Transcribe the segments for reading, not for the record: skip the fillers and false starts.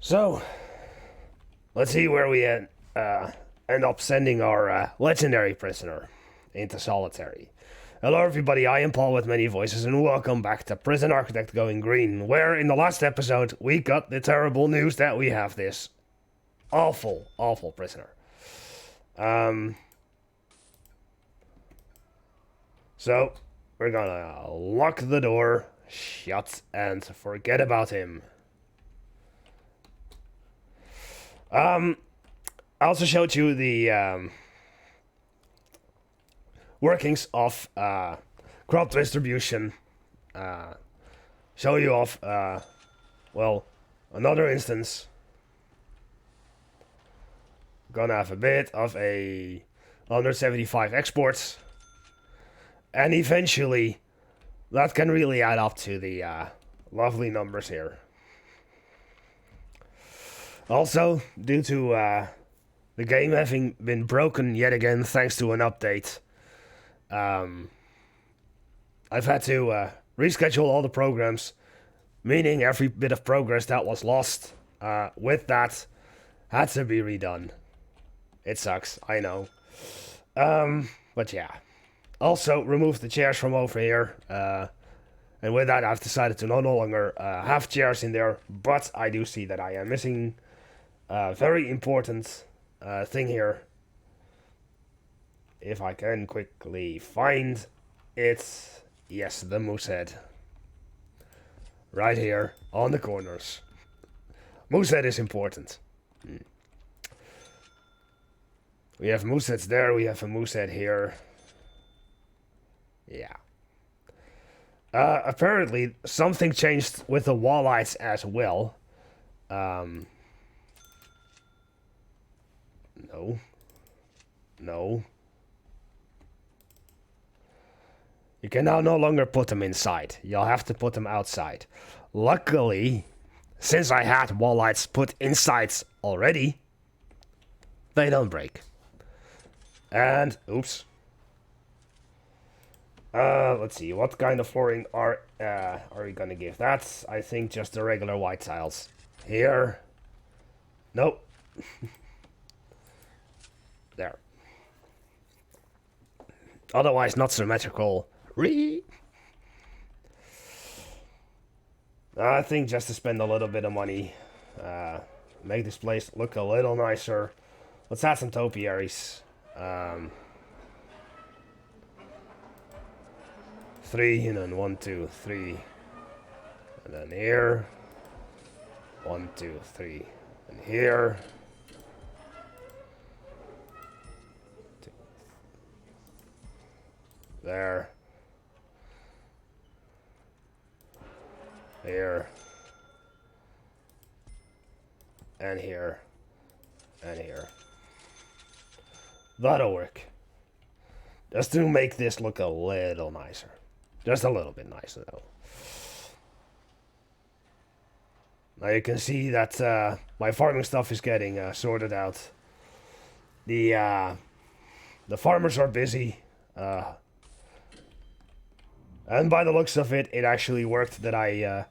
So, let's see where we end up sending our legendary prisoner into solitary. Hello everybody, I am Paul with many voices and welcome back to Prison Architect Going Green, where in the last episode we got the terrible news that we have this awful prisoner. So, we're gonna lock the door, shut, and forget about him. I also showed you the workings of crop distribution. Show you off, well, another instance. Gonna have a bit of a 175 exports. And eventually, that can really add up to the lovely numbers here. Also, due to the game having been broken yet again thanks to an update, I've had to reschedule all the programs, meaning every bit of progress that was lost with that had to be redone. It sucks, I know. But yeah. Also, remove the chairs from over here. And with that, I've decided to no longer have chairs in there, but I do see that I am missing a very important thing here. If I can quickly find it. Yes, the moose head. Right here, on the corners. Moose head is important. We have moose heads there, we have a moose head here. Yeah. Apparently, something changed with the walleyes as well. No. You can now no longer put them inside. You'll have to put them outside. Luckily, since I had walleyes put inside already, they don't break. And, oops. Let's see, what kind of flooring are we gonna give? That's, I think, just the regular white tiles. Here. Nope. There. Otherwise not symmetrical. I think just to spend a little bit of money, make this place look a little nicer. Let's add some topiaries. 3, and then 1, 2, 3. And then here. 1, 2, 3. And here. 2. There. Here. And here. And here. That'll work. Just to make this look a little nicer. Just a little bit nicer, though. Now you can see that my farming stuff is getting sorted out. The farmers are busy. And by the looks of it, it actually worked that I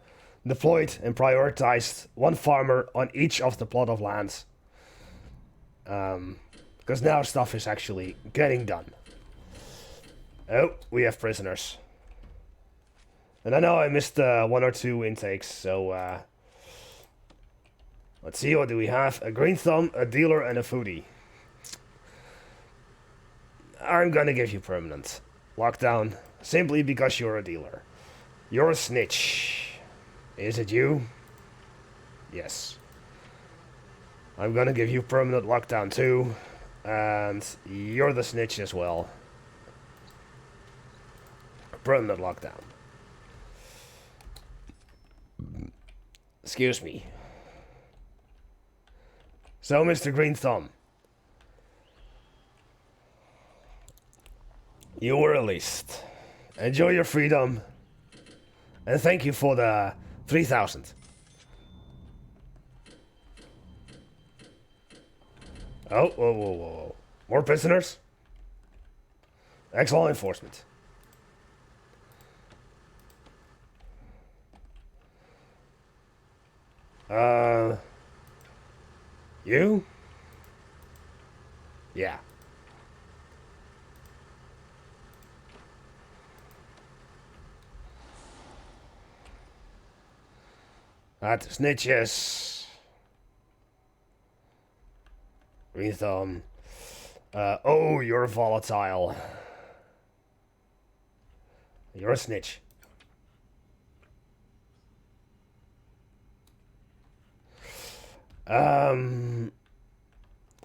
deployed and prioritized one farmer on each of the plot of lands. Because now stuff is actually getting done. Oh, we have prisoners. And I know I missed 1 or 2 intakes, so let's see, what do we have? A green thumb, a dealer, and a foodie. I'm gonna give you permanent lockdown, simply because you're a dealer. You're a snitch. Is it you? Yes. I'm gonna give you permanent lockdown too, and you're the snitch as well. Permanent lockdown. Excuse me. So, Mr. Green Thumb, you were released. Enjoy your freedom, and thank you for the 3,000. Oh, whoa. More prisoners? Excellent enforcement. You? Yeah. That's snitches. Green thumb. Oh, you're volatile. You're a snitch.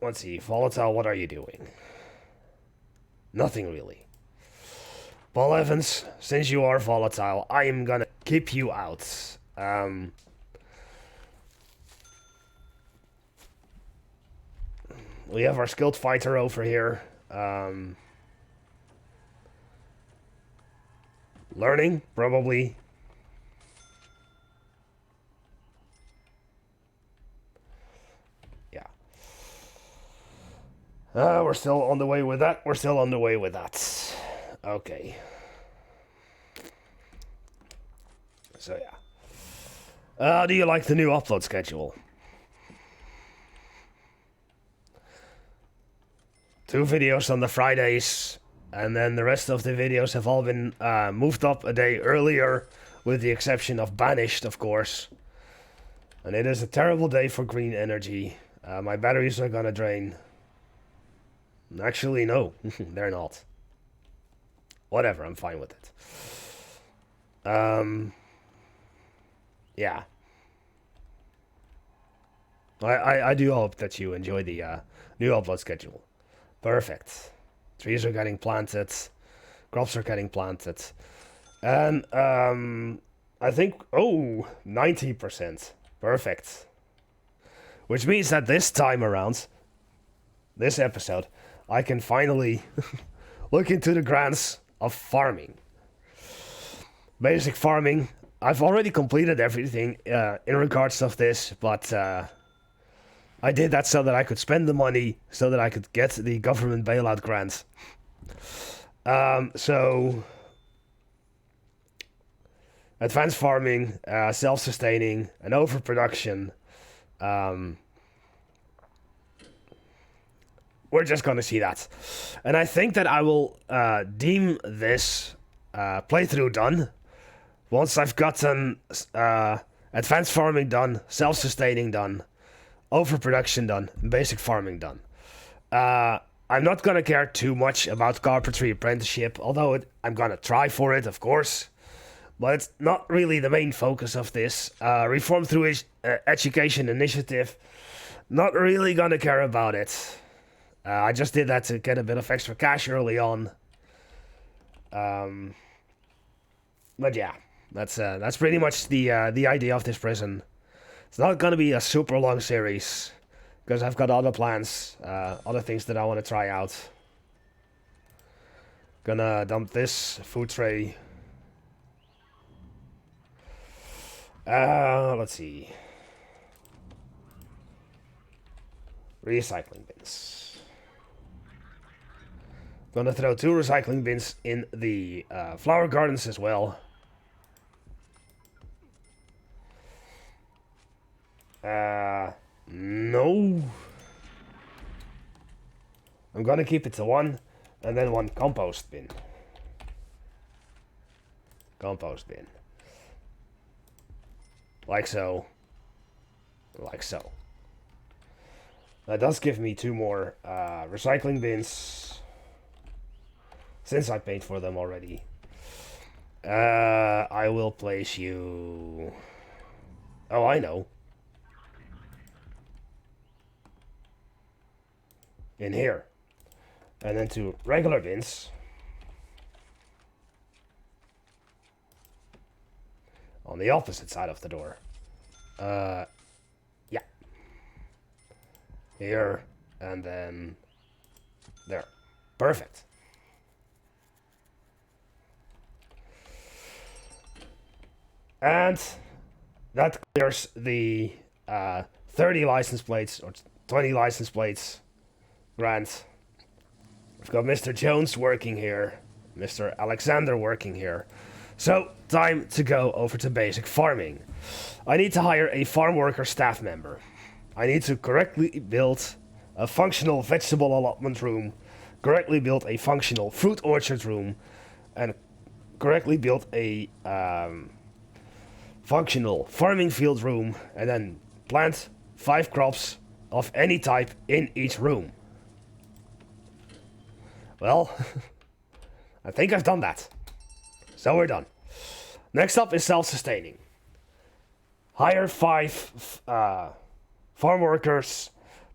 Let's see. Volatile, what are you doing? Nothing really. Paul Evans, since you are volatile, I am gonna keep you out. We have our skilled fighter over here. Learning, probably. Yeah. We're still on the way with that. We're still on the way with that. Okay. So, yeah. Do you like the new upload schedule? 2 videos on the Fridays, and then the rest of the videos have all been moved up a day earlier, with the exception of Banished, of course. And it is a terrible day for green energy. My batteries are gonna drain. Actually, no, they're not. Whatever, I'm fine with it. Yeah. I do hope that you enjoy the new upload schedule. Perfect. Trees are getting planted. Crops are getting planted. And, I think, 90%. Perfect. Which means that this time around, this episode, I can finally look into the grants of farming. Basic farming. I've already completed everything in regards of this, but I did that so that I could spend the money, so that I could get the government bailout grant. So, advanced farming, self-sustaining, and overproduction. We're just gonna see that. And I think that I will deem this playthrough done once I've gotten advanced farming done, self-sustaining done, overproduction done, and basic farming done. I'm not gonna care too much about carpentry apprenticeship, although I'm gonna try for it, of course. But it's not really the main focus of this. Reform through education initiative, not really gonna care about it. I just did that to get a bit of extra cash early on. But yeah, that's pretty much the idea of this prison. It's not gonna be a super long series, because I've got other plans, other things that I want to try out. Gonna dump this food tray. Let's see. Recycling bins. Gonna throw 2 recycling bins in the flower gardens as well. No. I'm gonna keep it to 1, and then 1 compost bin. Compost bin. Like so. Like so. That does give me 2 more recycling bins, since I paid for them already. I will place you... Oh, I know. In here. And then 2 regular bins. On the opposite side of the door. Yeah. Here, and then there. Perfect. And that clears the 30 license plates, or 20 license plates grant. We've got Mr. Jones working here, Mr. Alexander working here. So, time to go over to basic farming. I need to hire a farm worker staff member. I need to correctly build a functional vegetable allotment room, correctly build a functional fruit orchard room, and correctly build a functional farming field room, and then plant 5 crops of any type in each room. Well, I think I've done that. So we're done. Next up is self-sustaining. Hire 5 farm workers,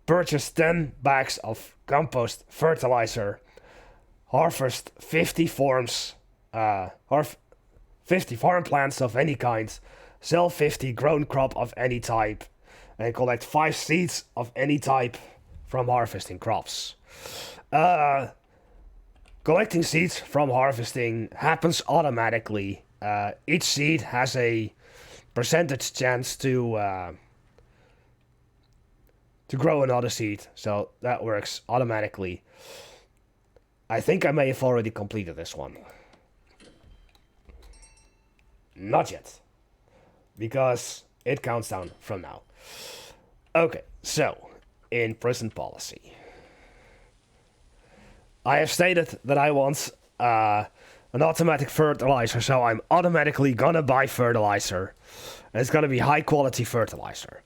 purchase 10 bags of compost fertilizer, harvest 50 farms, 50 farm plants of any kind, sell 50 grown crop of any type, and collect 5 seeds of any type from harvesting crops. Collecting seeds from harvesting happens automatically. Each seed has a percentage chance to grow another seed, so that works automatically. I think I may have already completed this one. Not yet, because it counts down from now. Okay, so in prison policy, I have stated that I want an automatic fertilizer, so I'm automatically gonna buy fertilizer, and it's gonna be high quality fertilizer.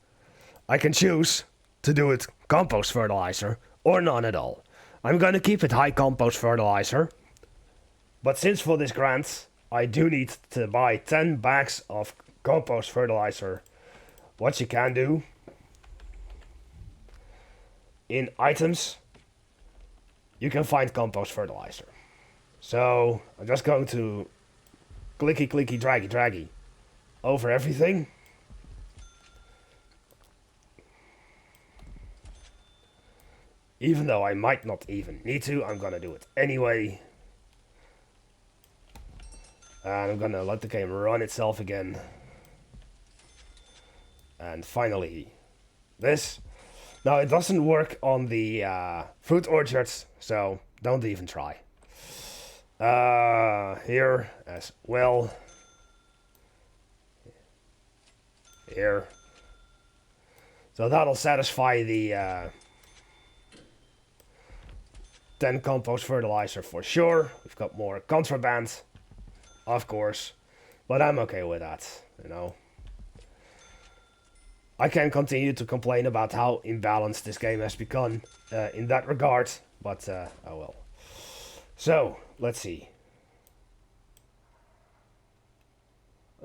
I can choose to do it compost fertilizer or none at all. I'm gonna keep it high compost fertilizer, but since for this grant I do need to buy 10 bags of compost fertilizer, what you can do in items, you can find compost fertilizer. So I'm just going to clicky clicky draggy draggy over everything. Even though I might not even need to, I'm gonna do it anyway. And I'm gonna let the game run itself again. And finally, this. Now it doesn't work on the fruit orchards, so don't even try. Here as well. Here. So that'll satisfy the 10 compost fertilizer for sure. We've got more contraband, of course, but I'm okay with that, you know. I can continue to complain about how imbalanced this game has become in that regard, but oh well. So, let's see.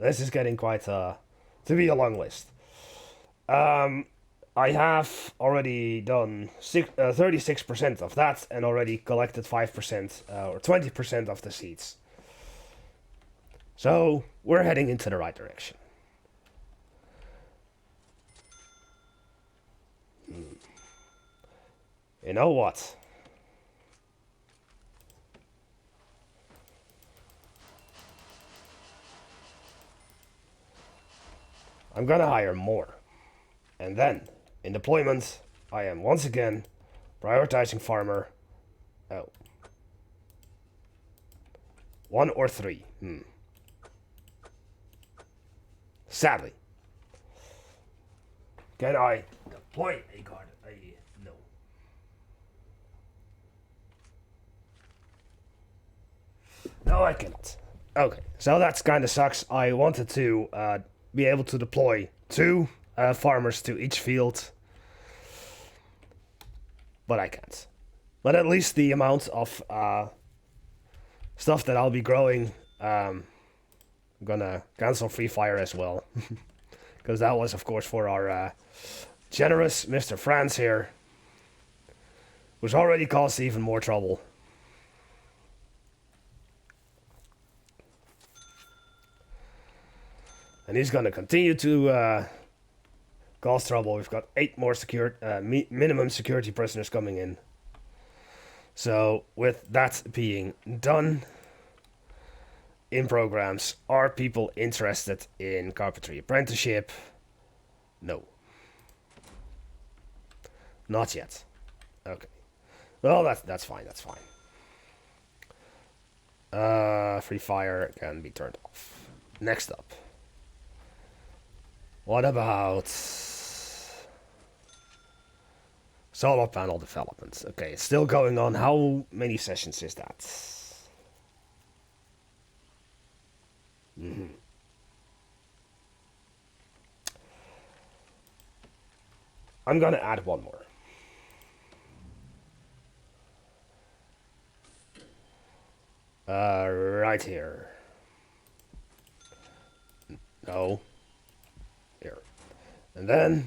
This is getting quite to be a long list. I have already done 36% of that and already collected 5% or 20% of the seeds. So, we're heading into the right direction. You know what? I'm gonna hire more. And then, in deployment, I am once again prioritizing farmer. Oh. 1 or 3. Sadly. Can I deploy a guard? No. No, I cannot. Okay, so that's kind of sucks. I wanted to be able to deploy 2 farmers to each field, but I can't. But at least the amount of stuff that I'll be growing, I'm gonna cancel Free Fire as well. Because that was, of course, for our generous Mr. France here, which already caused even more trouble. And he's gonna continue to cause trouble. We've got 8 more minimum security prisoners coming in. So, with that being done, in programs, are people interested in carpentry apprenticeship? No. Not yet. Okay. Well, that's fine, that's fine. Free Fire can be turned off. Next up. What about Solar panel development. Okay, it's still going on. How many sessions is that? I'm gonna add one more. Right here. No. Here. And then,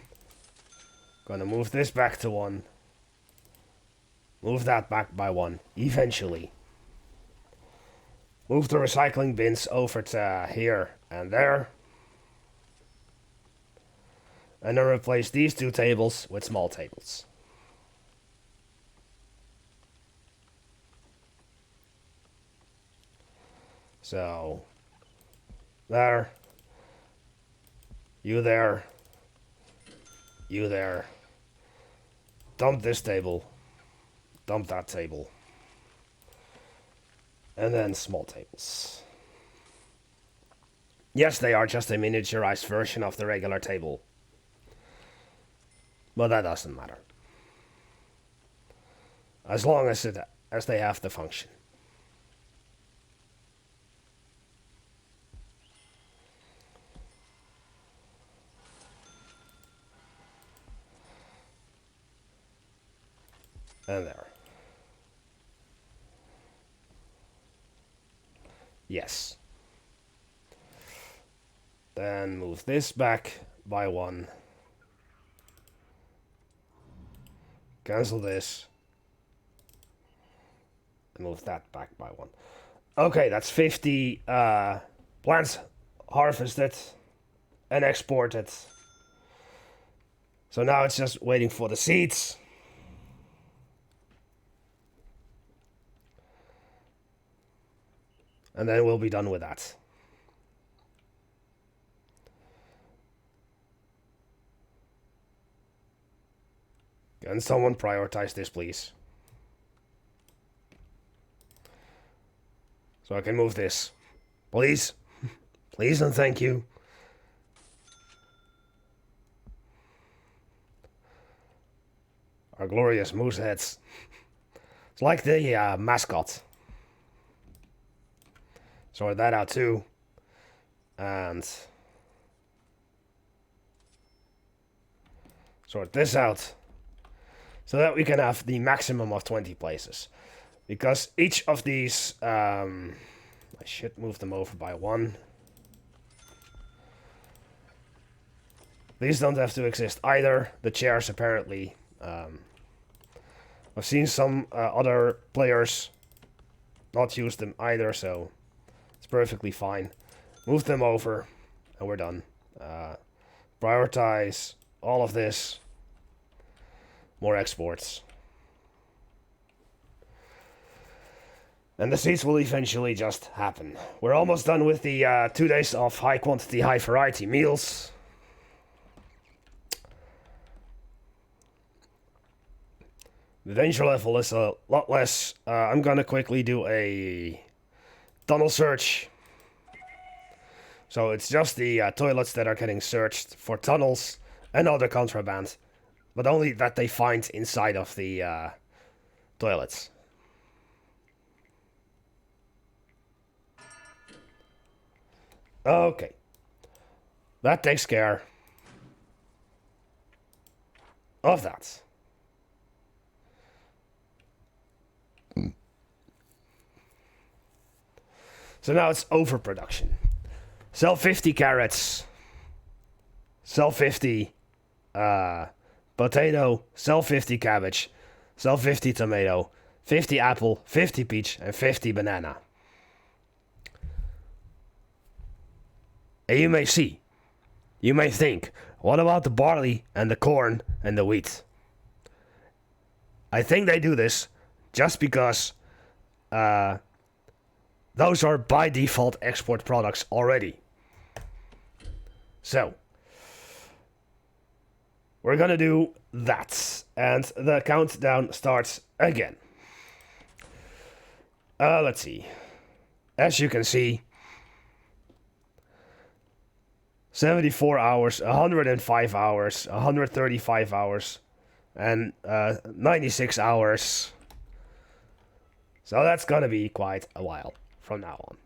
gonna move this back to 1. Move that back by 1, eventually. Move the recycling bins over to here and there. And then replace these 2 tables with small tables. So, there. You there. You there. Dump this table. Dump that table. And then small tables. Yes, they are just a miniaturized version of the regular table. But that doesn't matter. As long as they have the function. And there. Yes. Then move this back by 1. Cancel this. And move that back by 1. Okay, that's 50 plants harvested and exported. So now it's just waiting for the seeds. And then we'll be done with that. Can someone prioritize this, please? So I can move this. Please. Please and thank you. Our glorious moose heads. It's like the mascot. Sort that out too. And sort this out. So that we can have the maximum of 20 places. Because each of these, I should move them over by 1. These don't have to exist either. The chairs apparently. I've seen some other players not use them either, so it's perfectly fine. Move them over, and we're done. Prioritize all of this. More exports. And the seeds will eventually just happen. We're almost done with the 2 days of high quantity, high variety meals. The danger level is a lot less. I'm gonna quickly do a tunnel search. So it's just the toilets that are getting searched for tunnels and other contraband. But only that they find inside of the toilets. Okay. That takes care of that. So now it's overproduction. Sell 50 carrots. Sell 50 potato. Sell 50 cabbage. Sell 50 tomato. 50 apple. 50 peach. And 50 banana. And you may see. You may think, what about the barley and the corn and the wheat? I think they do this just because those are by default export products already. So, we're gonna do that. And the countdown starts again. Let's see. As you can see, 74 hours, 105 hours, 135 hours, and 96 hours. So that's gonna be quite a while from now on.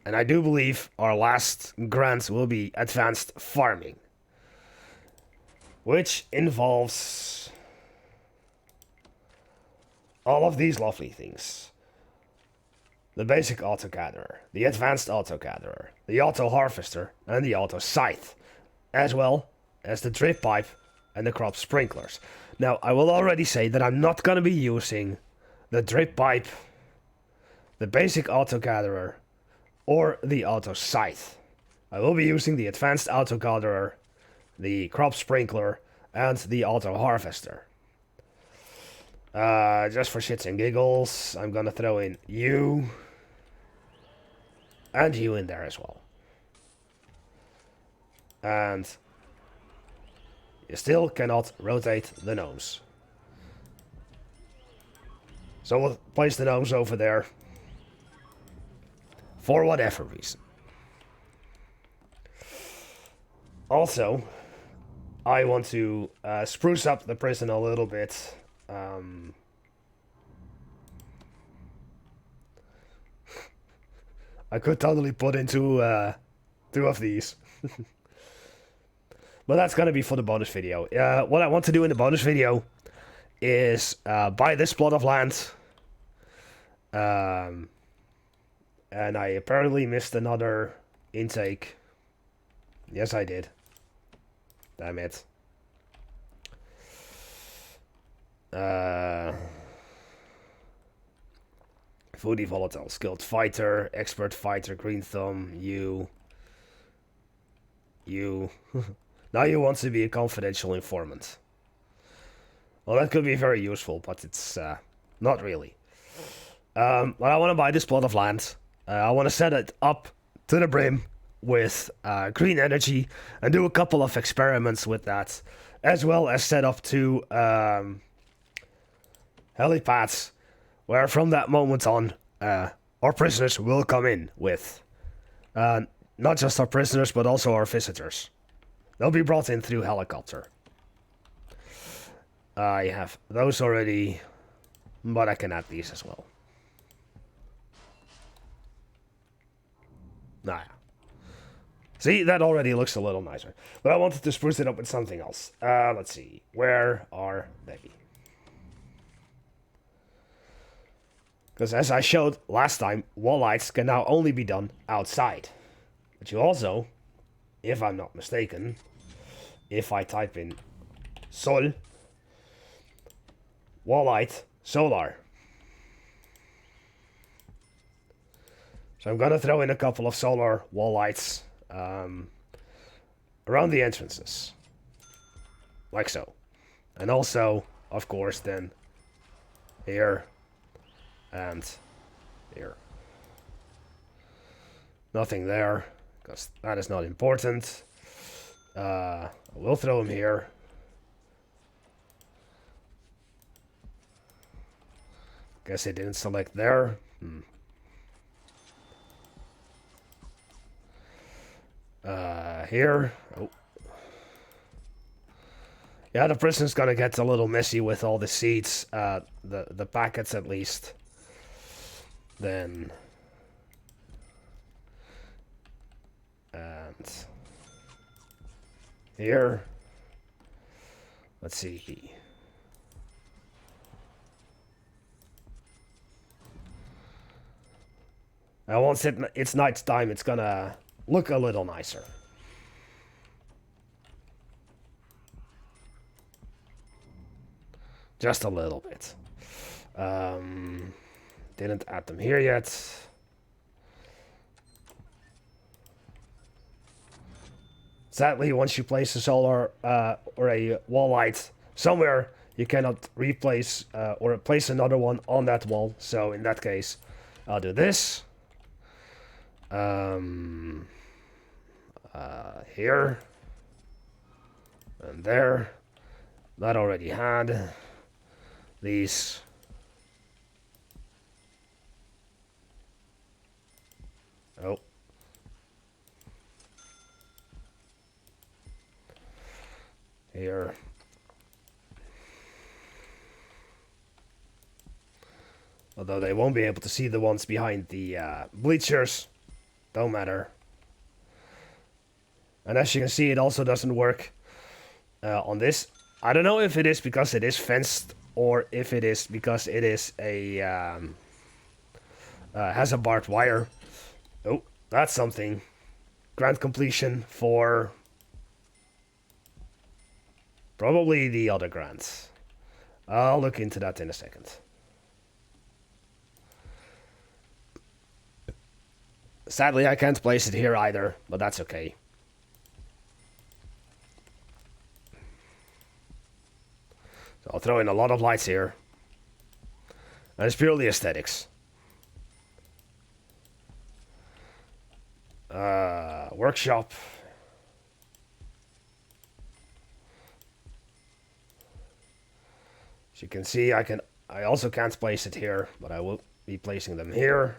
And I do believe our last grant will be advanced farming, which involves all of these lovely things. The basic auto gatherer, the advanced auto gatherer, the auto harvester, and the auto scythe, as well as the drip pipe and the crop sprinklers. Now, I will already say that I'm not going to be using the drip pipe, the basic auto gatherer, or the auto scythe. I will be using the advanced auto gatherer, the crop sprinkler, and the auto harvester. Just for shits and giggles, I'm gonna throw in you and you in there as well. And you still cannot rotate the gnomes. So we'll place the gnomes over there for whatever reason. Also, I want to spruce up the prison a little bit. I could totally put into 2 of these. But that's gonna be for the bonus video. What I want to do in the bonus video is buy this plot of land. And I apparently missed another intake. Yes, I did. Damn it. Foodie volatile, skilled fighter, expert fighter, green thumb, you. Now you want to be a confidential informant. Well, that could be very useful, but it's not really. But I want to buy this plot of land. I want to set it up to the brim with green energy and do a couple of experiments with that, as well as set up 2 helipads, where from that moment on, our prisoners will come in with. Not just our prisoners, but also our visitors. They'll be brought in through helicopter. I have those already, but I can add these as well. Nah. See, that already looks a little nicer. But I wanted to spruce it up with something else. Let's see. Where are they? Because as I showed last time, wall lights can now only be done outside. But you also, if I'm not mistaken, if I type in sol, wall light, solar. So I'm gonna throw in a couple of solar wall lights around the entrances. Like so. And also, of course, then here and here. Nothing there, because that is not important. We'll throw them here. Guess it didn't select there. Here. Oh. Yeah, the prison's gonna get a little messy with all the seats, the packets at least. Then, and here. Let's see. Now, once it's night time, it's gonna look a little nicer. Just a little bit. Didn't add them here yet. Sadly, once you place a solar or a wall light somewhere, you cannot replace or place another one on that wall. So in that case, I'll do this. Here. And there. That already had these. Oh. Here. Although they won't be able to see the ones behind the bleachers. Don't matter. And as you can see, it also doesn't work on this. I don't know if it is because it is fenced or if it is because it is a has a barbed wire. Oh, that's something. Grant completion for probably the other grants. I'll look into that in a second. Sadly, I can't place it here either, but that's okay. So I'll throw in a lot of lights here. And it's purely aesthetics. Workshop. As you can see, I also can't place it here, but I will be placing them here.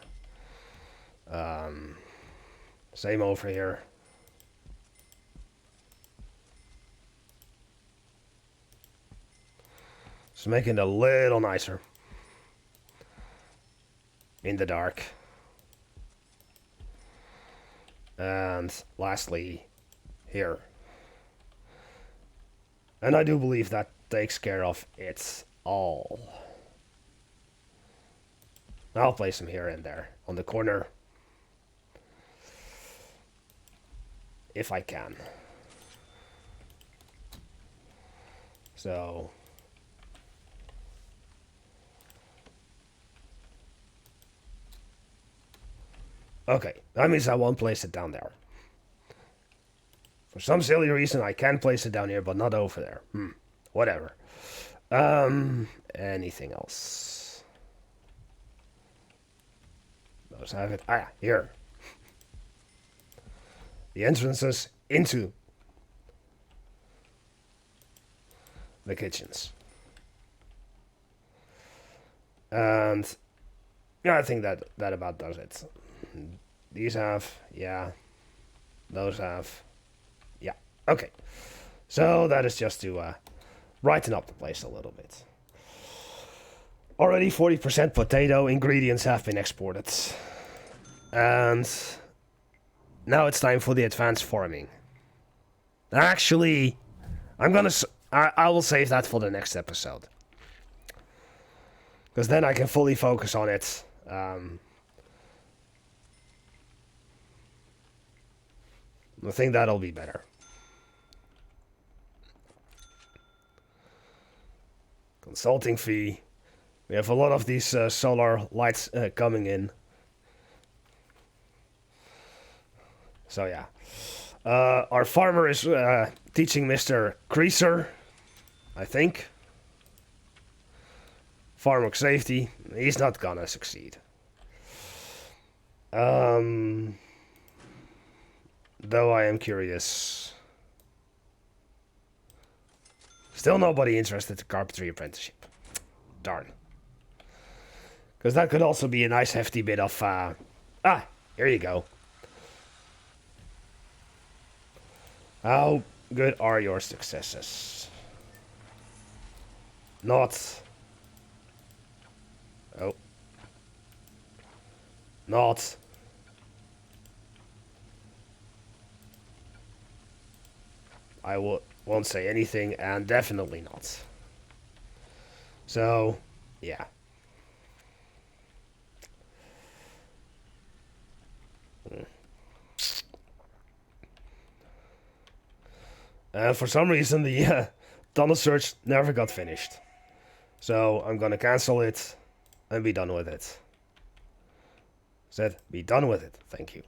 Same over here. Just making it a little nicer. In the dark. And lastly, here. And I do believe that takes care of it all. I'll place them here and there, on the corner. If I can. So... okay, that means I won't place it down there. For some silly reason, I can place it down here, but not over there. Whatever. Anything else? Those have it. Ah, here. The entrances into the kitchens. And yeah, I think that about does it. These have, yeah. Those have, yeah. Okay. So that is just to brighten up the place a little bit. Already 40% potato ingredients have been exported. And now it's time for the advanced farming. Actually, I will save that for the next episode. Because then I can fully focus on it. I think that'll be better. Consulting fee. We have a lot of these solar lights coming in. So yeah. Our farmer is teaching Mr. Creaser, I think. Farm work safety. He's not gonna succeed. Though I am curious. Still nobody interested in carpentry apprenticeship. Darn. Because that could also be a nice hefty bit of... here you go. How good are your successes? Not... oh. Not... I won't say anything, and definitely not. So, yeah. For some reason, the tunnel search never got finished. So, I'm gonna cancel it and be done with it. Said, be done with it. Thank you.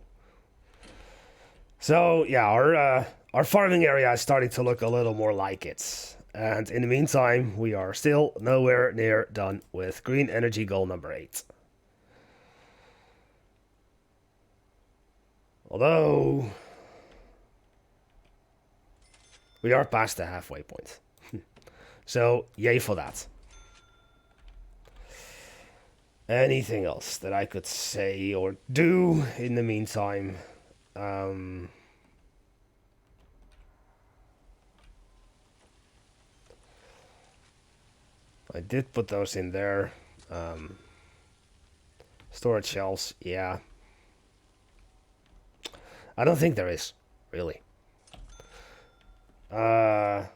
So, yeah, our farming area is starting to look a little more like it. And in the meantime, we are still nowhere near done with green energy goal number 8. Although, we are past the halfway point. So, yay for that. Anything else that I could say or do in the meantime? I did put those in there. Storage shelves, yeah. I don't think there is, really. 20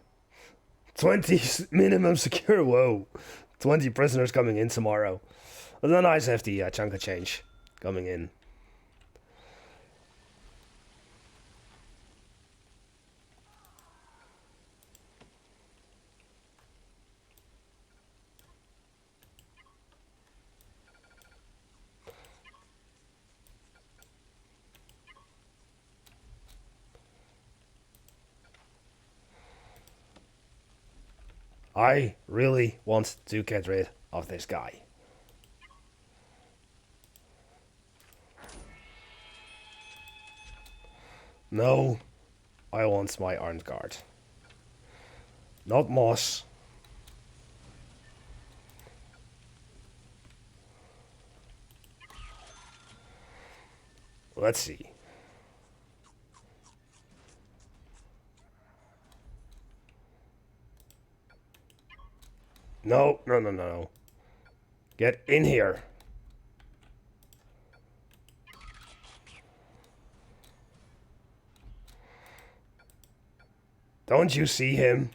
minimum secure, whoa. 20 prisoners coming in tomorrow. But then nice have the chunk of change coming in. I really want to get rid of this guy. No, I want my armed guard. Not Moss. Let's see. No, no, no, no. Get in here. Don't you see him?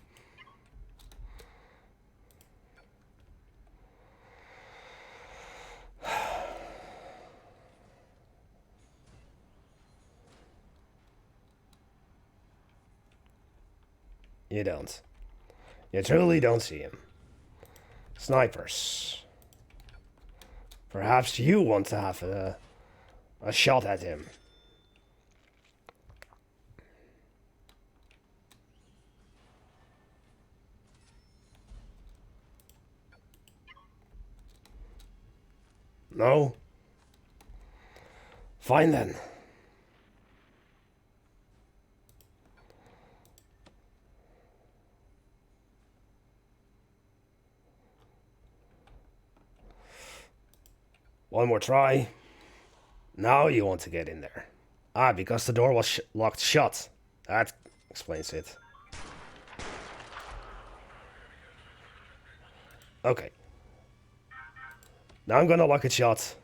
You don't. You truly don't see him. Snipers. Perhaps you want to have a shot at him. No? Fine then. One more try. Now you want to get in there. Ah, because the door was locked shut. That explains it. Okay. Now I'm gonna lock it shut.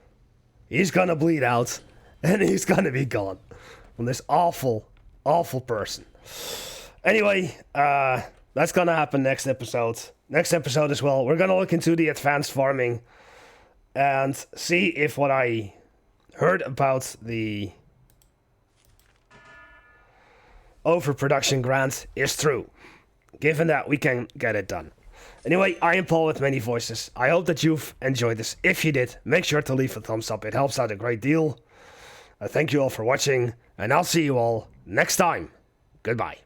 He's gonna bleed out. And he's gonna be gone. From this awful, awful person. Anyway, that's gonna happen next episode. Next episode as well. We're gonna look into the advanced farming. And see if what I heard about the overproduction grant is true. Given that we can get it done. Anyway, I am Paul with many voices. I hope that you've enjoyed this. If you did, make sure to leave a thumbs up. It helps out a great deal. Thank you all for watching. And I'll see you all next time. Goodbye.